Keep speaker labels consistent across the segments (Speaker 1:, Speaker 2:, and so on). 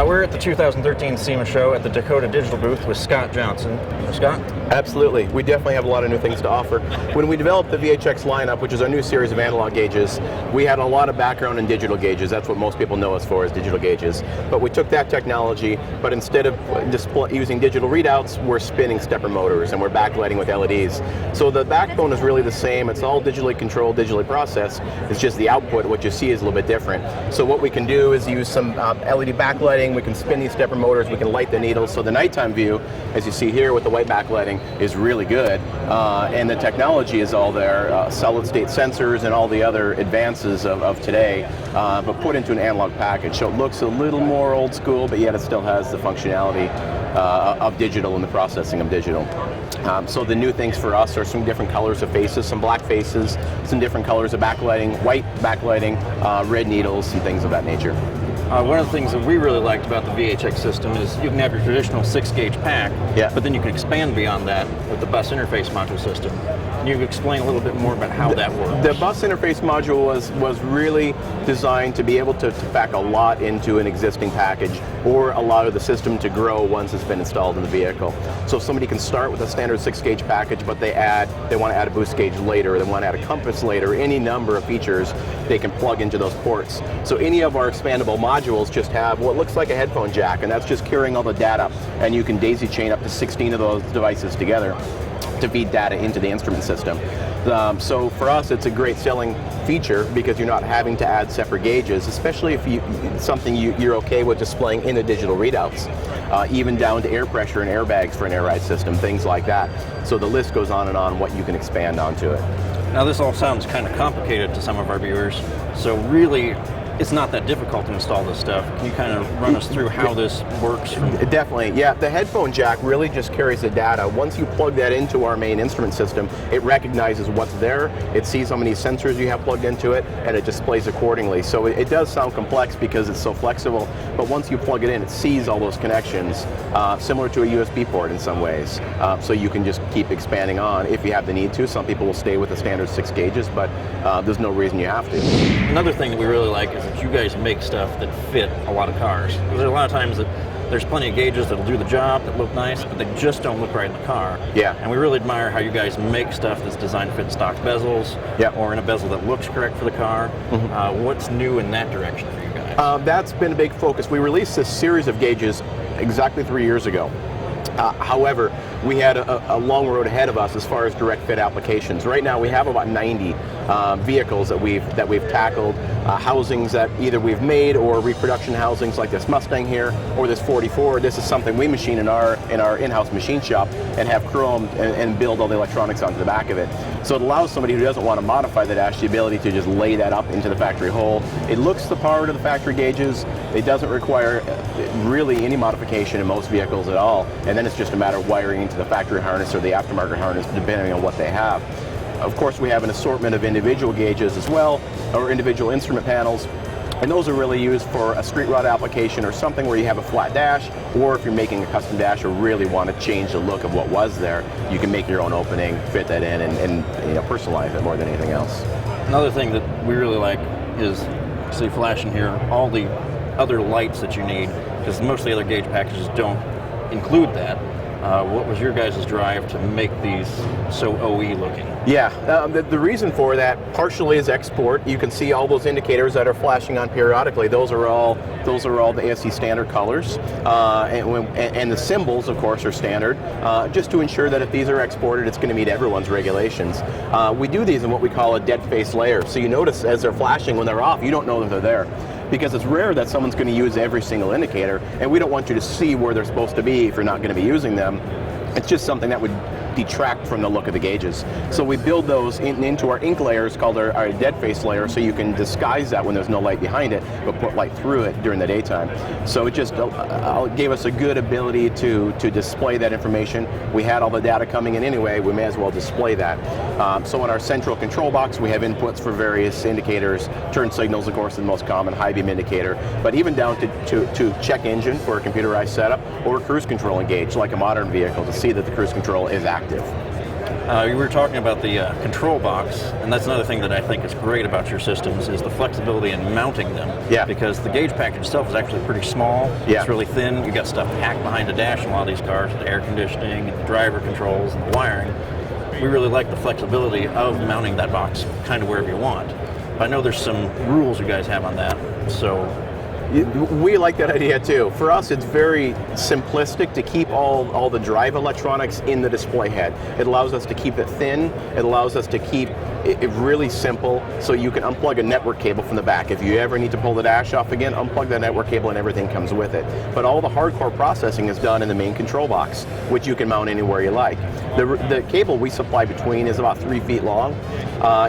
Speaker 1: We're at the 2013 SEMA show at the Dakota Digital booth with Scott Johnson. Scott?
Speaker 2: Absolutely. We definitely have a lot of new things to offer. When we developed the VHX lineup, which is our new series of analog gauges, we had a lot of background in digital gauges. That's what most people know us for, is digital gauges. But we took that technology, but instead of using digital readouts, we're spinning stepper motors and we're backlighting with LEDs. So the backbone is really the same. It's all digitally controlled, digitally processed. It's just the output, what you see, is a little bit different. So what we can do is use some LED backlighting. We can spin these stepper motors. We can light the needles. So the nighttime view, as you see here with the white backlighting, is really good. And the technology is all there, solid state sensors and all the other advances of today, but put into an analog package. So it looks a little more old school, but yet it still has the functionality of digital and the processing of digital. So the new things for us are some different colors of faces, some black faces, some different colors of backlighting, white backlighting, red needles, and things of that nature.
Speaker 1: One of the things that we really liked about the VHX system is you can have your traditional 6-gauge pack, but then you can expand beyond that with the bus interface module system. Can you explain a little bit more about how that works?
Speaker 2: The bus interface module was really designed to be able to pack a lot into an existing package, or allow the system to grow once it's been installed in the vehicle. So somebody can start with a standard 6-gauge package, but they want to add a boost gauge later, they want to add a compass later, any number of features they can plug into those ports. So any of our expandable modules just have what looks like a headphone jack, and that's just carrying all the data, and you can daisy chain up to 16 of those devices together to feed data into the instrument system. So for us, it's a great selling feature because you're not having to add separate gauges, especially if you're okay with displaying in the digital readouts, even down to air pressure and airbags for an air ride system, things like that. So the list goes on and on what you can expand onto it.
Speaker 1: Now this all sounds kind of complicated to some of our viewers, so really it's not that difficult to install this stuff. Can you kind of run us through how this works?
Speaker 2: Definitely, yeah. The headphone jack really just carries the data. Once you plug that into our main instrument system, it recognizes what's there, it sees how many sensors you have plugged into it, and it displays accordingly. So it does sound complex because it's so flexible, but once you plug it in, it sees all those connections, similar to a USB port in some ways. So you can just keep expanding on if you have the need to. Some people will stay with the standard 6 gauges, but there's no reason you have to.
Speaker 1: Another thing that we really like is that you guys make stuff that fit a lot of cars. There's a lot of times that there's plenty of gauges that'll do the job, that look nice, but they just don't look right in the car.
Speaker 2: Yeah.
Speaker 1: And we really admire how you guys make stuff that's designed to fit stock bezels, or in a bezel that looks correct for the car. What's new in that direction for you guys?
Speaker 2: That's been a big focus. We released this series of gauges exactly 3 years ago. However, we had a long road ahead of us as far as direct fit applications. Right now we have about 90 vehicles that we've tackled, housings that either we've made or reproduction housings like this Mustang here or this 44. This is something we machine in our in-house machine shop and have chromed and build all the electronics onto the back of it. So it allows somebody who doesn't want to modify the dash the ability to just lay that up into the factory hole. It looks the power to the factory gauges. It doesn't require really any modification in most vehicles at all, and then it's just a matter of wiring into the factory harness or the aftermarket harness depending on what they have. Of course, we have an assortment of individual gauges as well, or individual instrument panels, and those are really used for a street rod application or something where you have a flat dash, or if you're making a custom dash or really want to change the look of what was there, you can make your own opening, fit that in, and personalize it more than anything else.
Speaker 1: Another thing that we really like is, see flashing here, all the other lights that you need, because most of the other gauge packages don't include that. What was your guys' drive to make these so OE looking?
Speaker 2: Yeah, the reason for that partially is export. You can see all those indicators that are flashing on periodically. Those are all the ASC standard colors, and the symbols, of course, are standard, just to ensure that if these are exported, it's going to meet everyone's regulations. We do these in what we call a dead face layer. So you notice as they're flashing, when they're off, you don't know that they're there, because it's rare that someone's going to use every single indicator, and we don't want you to see where they're supposed to be if you're not going to be using them. It's just something that would detract from the look of the gauges. So we build those into our ink layers called our dead face layer, so you can disguise that when there's no light behind it, but put light through it during the daytime. So it just gave us a good ability to display that information. We had all the data coming in anyway, we may as well display that. So in our central control box, we have inputs for various indicators. Turn signals, of course, is the most common, high beam indicator, but even down to check engine for a computerized setup, or cruise control engaged like a modern vehicle to see that the cruise control is active.
Speaker 1: You were talking about the control box, and that's another thing that I think is great about your systems is the flexibility in mounting them.
Speaker 2: Yeah.
Speaker 1: Because the gauge package itself is actually pretty small.
Speaker 2: Yeah.
Speaker 1: It's really thin. You got stuff packed behind the dash in a lot of these cars, the air conditioning, and the driver controls, and the wiring. We really like the flexibility of mounting that box kind of wherever you want. But I know there's some rules you guys have on that, so.
Speaker 2: We like that idea too. For us, it's very simplistic to keep all the drive electronics in the display head. It allows us to keep it thin. It allows us to keep it really simple, so you can unplug a network cable from the back. If you ever need to pull the dash off again, unplug the network cable and everything comes with it. But all the hardcore processing is done in the main control box, which you can mount anywhere you like. The cable we supply between is about 3 feet long.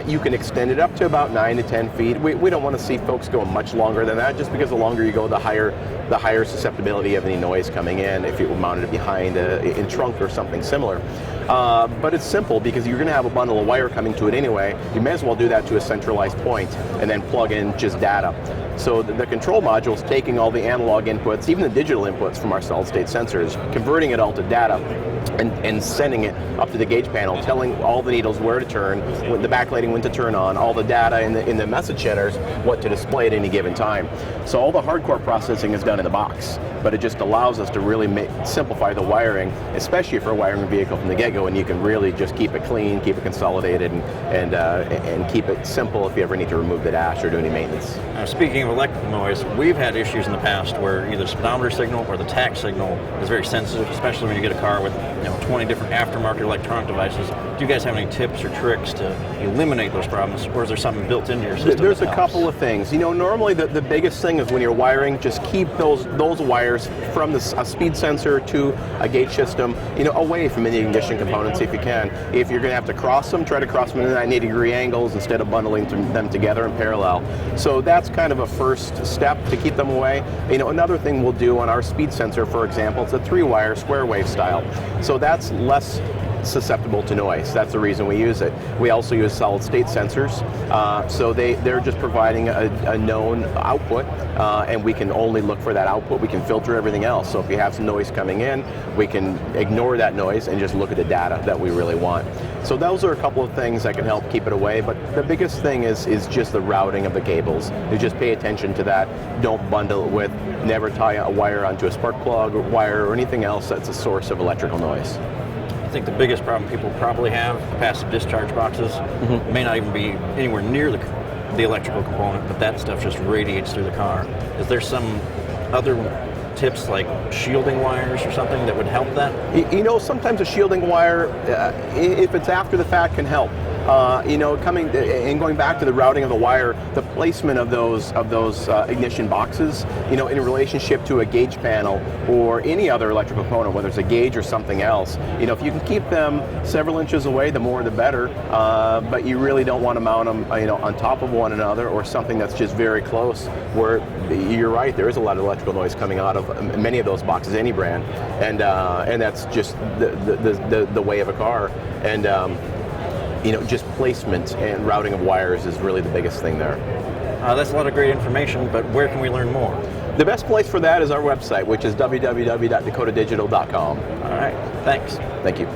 Speaker 2: You can extend it up to about 9 to 10 feet. We don't want to see folks go much longer than that, just because the longer you go, the higher susceptibility of any noise coming in if you mounted it behind in trunk or something similar. But it's simple because you're going to have a bundle of wire coming to it anyway. You may as well do that to a centralized point and then plug in just data. So the control module is taking all the analog inputs, even the digital inputs from our solid-state sensors, converting it all to data, and sending it up to the gauge panel, telling all the needles where to turn, the backlighting when to turn on, all the data in the message centers, what to display at any given time. So all the hardcore processing is done in the box, but it just allows us to really simplify the wiring, especially for a wiring vehicle from the get-go, and you can really just keep it clean, keep it consolidated, and keep it simple if you ever need to remove the dash or do any maintenance.
Speaker 1: Speaking of electrical noise, we've had issues in the past where either the speedometer signal or the tach signal is very sensitive, especially when you get a car with 20 different aftermarket electronic devices. Do you guys have any tips or tricks to eliminate those problems, or is there something built into your system?
Speaker 2: There's a couple of things. Normally the biggest thing is when you're wiring, just keep those wires from a speed sensor to a gauge system, away from any ignition components if you can. If you're going to have to cross them, try to cross them in 90-degree angles instead of bundling them together in parallel. So that's kind of a first step to keep them away. Another thing we'll do on our speed sensor, for example, it's a 3-wire square wave style. So that's less susceptible to noise. That's the reason we use it. We also use solid state sensors, so they're just providing a known output, and we can only look for that output. We can filter everything else. So if you have some noise coming in, we can ignore that noise and just look at the data that we really want. So those are a couple of things that can help keep it away, but the biggest thing is just the routing of the cables. You just pay attention to that. Don't bundle it with, never tie a wire onto a spark plug or wire or anything else that's a source of electrical noise.
Speaker 1: I think the biggest problem people probably have, passive discharge boxes, may not even be anywhere near the electrical component, but that stuff just radiates through the car. Is there some other tips like shielding wires or something that would help that?
Speaker 2: Sometimes a shielding wire, if it's after the fact, can help. Going back to the routing of the wire, the placement of those ignition boxes, in relationship to a gauge panel or any other electrical component, whether it's a gauge or something else, if you can keep them several inches away, the more the better. But you really don't want to mount them, on top of one another or something that's just very close. Where you're right, there is a lot of electrical noise coming out of many of those boxes, any brand, and that's just the way of a car. And just placement and routing of wires is really the biggest thing there.
Speaker 1: That's a lot of great information, but where can we learn more?
Speaker 2: The best place for that is our website, which is www.dakotadigital.com.
Speaker 1: All right, thanks.
Speaker 2: Thank you.